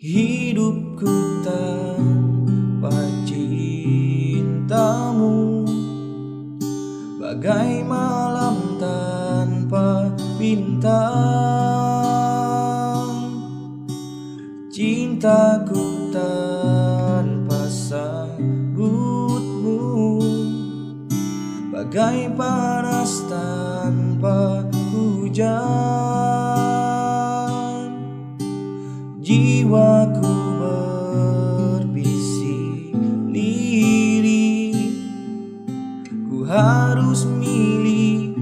Hidupku tanpa cintamu bagai malam tanpa bintang. Cintaku tanpa sambutmu bagai panas tanpa hujan. Jiwaku berbisik lirih, ku harus milikimu.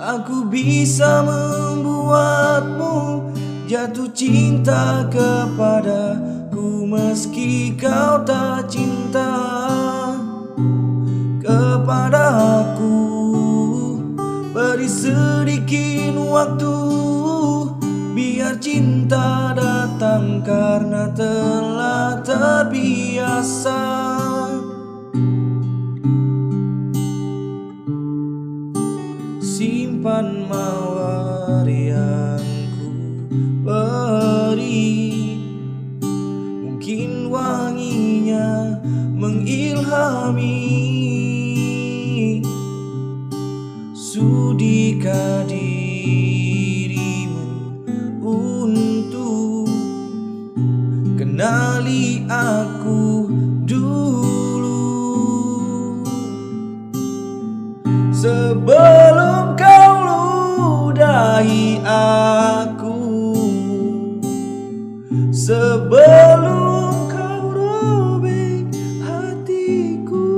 Aku bisa membuatmu jatuh cinta kepadaku meski kau tak cinta kepada aku. Beri sedikit waktu, biar cinta datang karena telah terbiasa. Simpan mawar yang ku beri, mungkin wanginya mengilhami. Sudikah dirimu untuk kenali aku dulu, sebelum kau ludahi aku, sebelum kau robek hatiku.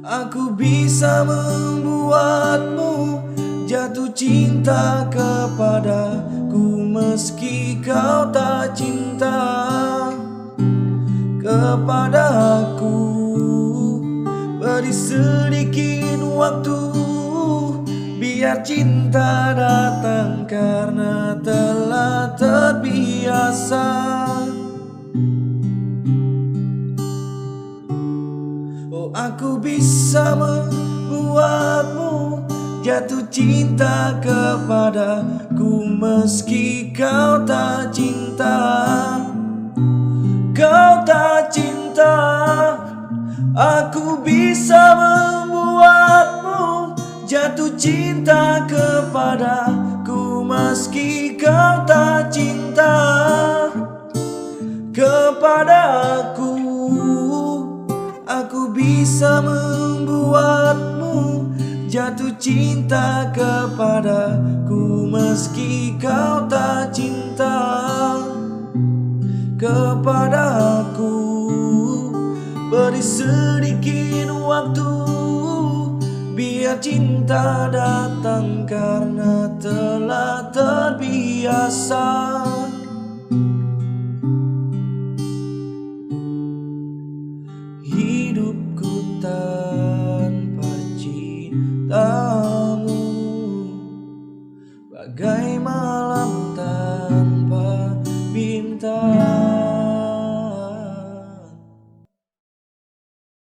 Aku bisa membuatmu jatuh cinta kepadaku meski kau tak cinta kepada aku. Beri sedikit waktu, biar cinta datang karena telah terbiasa. Oh, aku bisa membuatmu jatuh cinta kepadaku meski kau tak cinta, kau tak cinta. Aku bisa membuatmu jatuh cinta kepadaku meski kau tak cinta kepada aku. Aku bisa membuatmu jatuh cinta kepadaku meski kau tak cinta kepada aku. Beri sedikit waktu, biar cinta datang karena telah terbiasa.